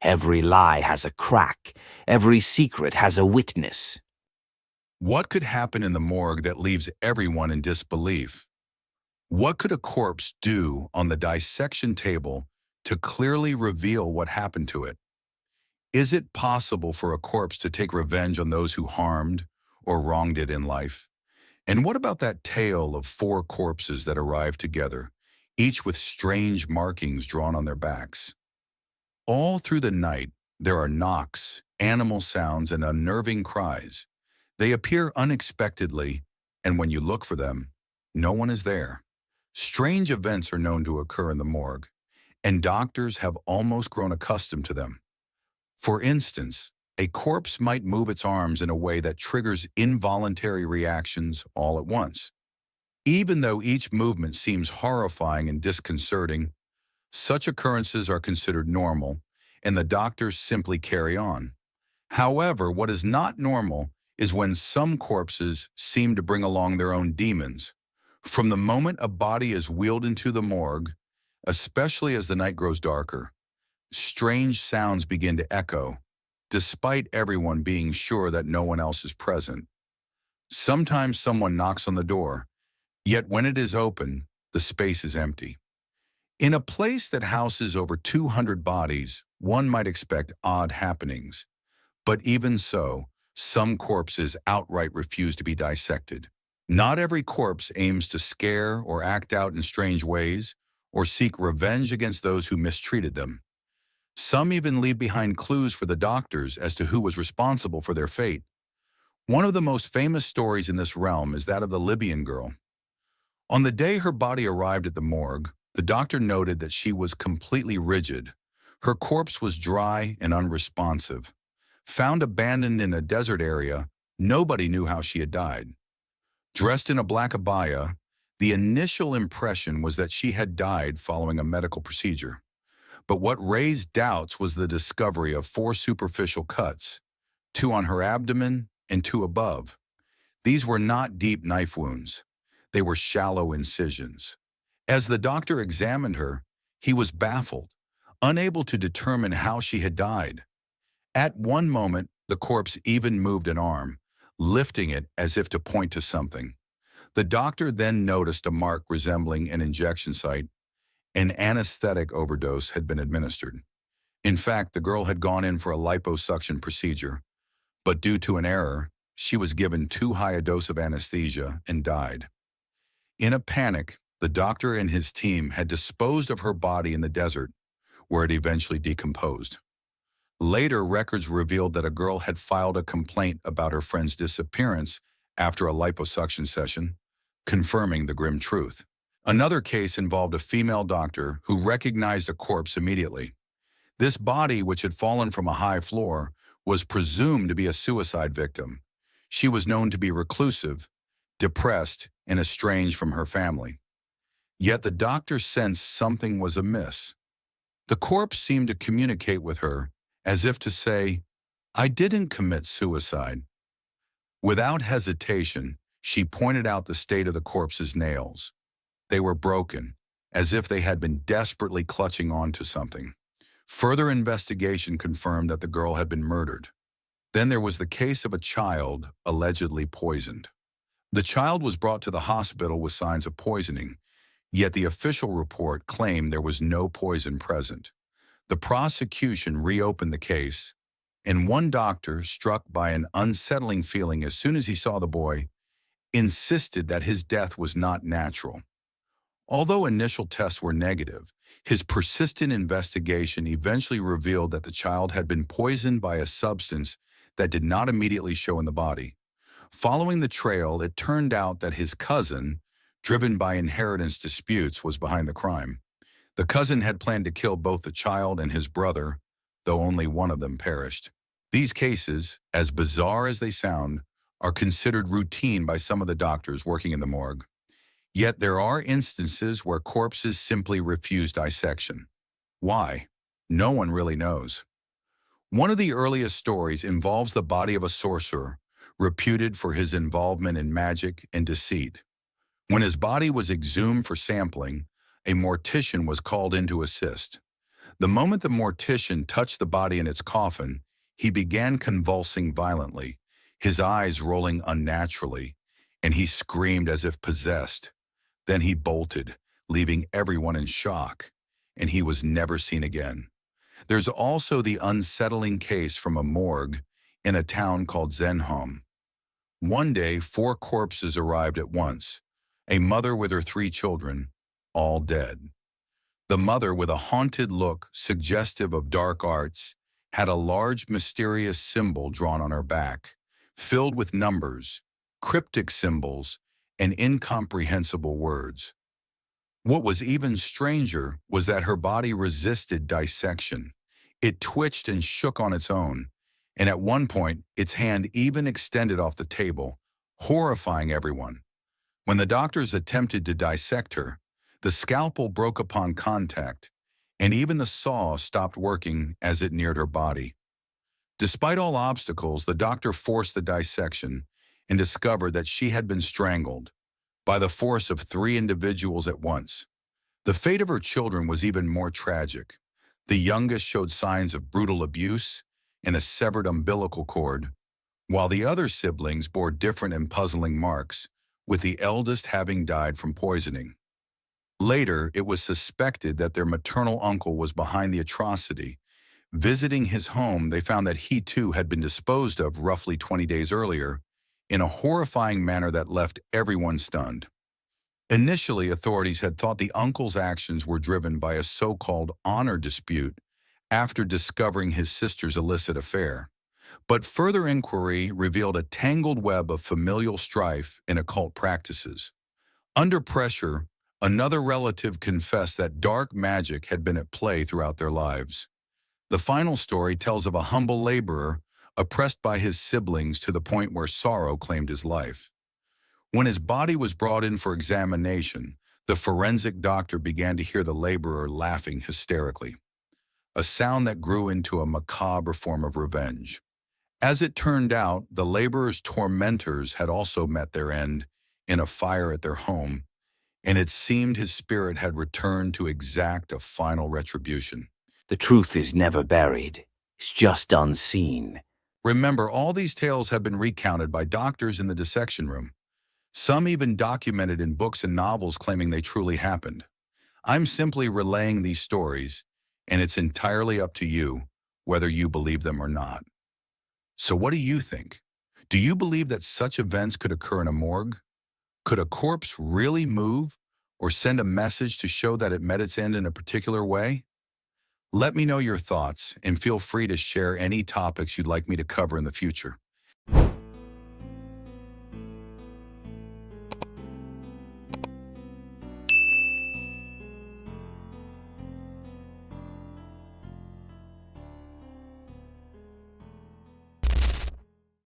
Every lie has a crack. Every secret has a witness. What could happen in the morgue that leaves everyone in disbelief? What could a corpse do on the dissection table to clearly reveal what happened to it? Is it possible for a corpse to take revenge on those who harmed or wronged it in life? And what about that tale of 4 corpses that arrived together, each with strange markings drawn on their backs? All through the night, there are knocks, animal sounds, and unnerving cries. They appear unexpectedly, and when you look for them, no one is there. Strange events are known to occur in the morgue, and doctors have almost grown accustomed to them. For instance, a corpse might move its arms in a way that triggers involuntary reactions all at once. Even though each movement seems horrifying and disconcerting, such occurrences are considered normal, and the doctors simply carry on. However, what is not normal is when some corpses seem to bring along their own demons. From the moment a body is wheeled into the morgue, especially as the night grows darker, strange sounds begin to echo, despite everyone being sure that no one else is present. Sometimes someone knocks on the door, yet when it is open, the space is empty. In a place that houses over 200 bodies, one might expect odd happenings. But even so, some corpses outright refuse to be dissected. Not every corpse aims to scare or act out in strange ways or seek revenge against those who mistreated them. Some even leave behind clues for the doctors as to who was responsible for their fate. One of the most famous stories in this realm is that of the Libyan girl. On the day her body arrived at the morgue, the doctor noted that she was completely rigid. Her corpse was dry and unresponsive. Found abandoned in a desert area, nobody knew how she had died. Dressed in a black abaya, the initial impression was that she had died following a medical procedure. But what raised doubts was the discovery of 4 superficial cuts, 2 on her abdomen and 2 above. These were not deep knife wounds. They were shallow incisions. As the doctor examined her, he was baffled, unable to determine how she had died. At one moment, the corpse even moved an arm, lifting it as if to point to something. The doctor then noticed a mark resembling an injection site. An anesthetic overdose had been administered. In fact, the girl had gone in for a liposuction procedure, but due to an error, she was given too high a dose of anesthesia and died. In a panic, the doctor and his team had disposed of her body in the desert, where it eventually decomposed. Later, records revealed that a girl had filed a complaint about her friend's disappearance after a liposuction session, confirming the grim truth. Another case involved a female doctor who recognized a corpse immediately. This body, which had fallen from a high floor, was presumed to be a suicide victim. She was known to be reclusive, depressed, and estranged from her family. Yet the doctor sensed something was amiss. The corpse seemed to communicate with her, as if to say, "I didn't commit suicide." Without hesitation, she pointed out the state of the corpse's nails. They were broken, as if they had been desperately clutching onto something. Further investigation confirmed that the girl had been murdered. Then there was the case of a child allegedly poisoned. The child was brought to the hospital with signs of poisoning, yet the official report claimed there was no poison present. The prosecution reopened the case, and one doctor, struck by an unsettling feeling as soon as he saw the boy, insisted that his death was not natural. Although initial tests were negative, his persistent investigation eventually revealed that the child had been poisoned by a substance that did not immediately show in the body. Following the trail, it turned out that his cousin, driven by inheritance disputes, was behind the crime. The cousin had planned to kill both the child and his brother, though only one of them perished. These cases, as bizarre as they sound, are considered routine by some of the doctors working in the morgue. Yet there are instances where corpses simply refuse dissection. Why? No one really knows. One of the earliest stories involves the body of a sorcerer, reputed for his involvement in magic and deceit. When his body was exhumed for sampling, a mortician was called in to assist. The moment the mortician touched the body in its coffin, he began convulsing violently, his eyes rolling unnaturally, and he screamed as if possessed. Then he bolted, leaving everyone in shock, and he was never seen again. There's also the unsettling case from a morgue in a town called Zenhom. One day, 4 corpses arrived at once, a mother with her 3 children, all dead. The mother, with a haunted look suggestive of dark arts, had a large mysterious symbol drawn on her back, filled with numbers, cryptic symbols, and incomprehensible words. What was even stranger was that her body resisted dissection. It twitched and shook on its own, and at one point, its hand even extended off the table, horrifying everyone. When the doctors attempted to dissect her, the scalpel broke upon contact, and even the saw stopped working as it neared her body. Despite all obstacles, the doctor forced the dissection and discovered that she had been strangled by the force of 3 individuals at once. The fate of her children was even more tragic. The youngest showed signs of brutal abuse and a severed umbilical cord, while the other siblings bore different and puzzling marks, with the eldest having died from poisoning. Later, it was suspected that their maternal uncle was behind the atrocity. Visiting his home, they found that he too had been disposed of roughly 20 days earlier, in a horrifying manner that left everyone stunned. Initially, authorities had thought the uncle's actions were driven by a so-called honor dispute after discovering his sister's illicit affair. But further inquiry revealed a tangled web of familial strife and occult practices. Under pressure, another relative confessed that dark magic had been at play throughout their lives. The final story tells of a humble laborer oppressed by his siblings to the point where sorrow claimed his life. When his body was brought in for examination, the forensic doctor began to hear the laborer laughing hysterically, a sound that grew into a macabre form of revenge. As it turned out, the laborer's tormentors had also met their end in a fire at their home, and it seemed his spirit had returned to exact a final retribution. The truth is never buried. It's just unseen. Remember, all these tales have been recounted by doctors in the dissection room. Some even documented in books and novels claiming they truly happened. I'm simply relaying these stories, and it's entirely up to you whether you believe them or not. So what do you think? Do you believe that such events could occur in a morgue? Could a corpse really move or send a message to show that it met its end in a particular way? Let me know your thoughts and feel free to share any topics you'd like me to cover in the future.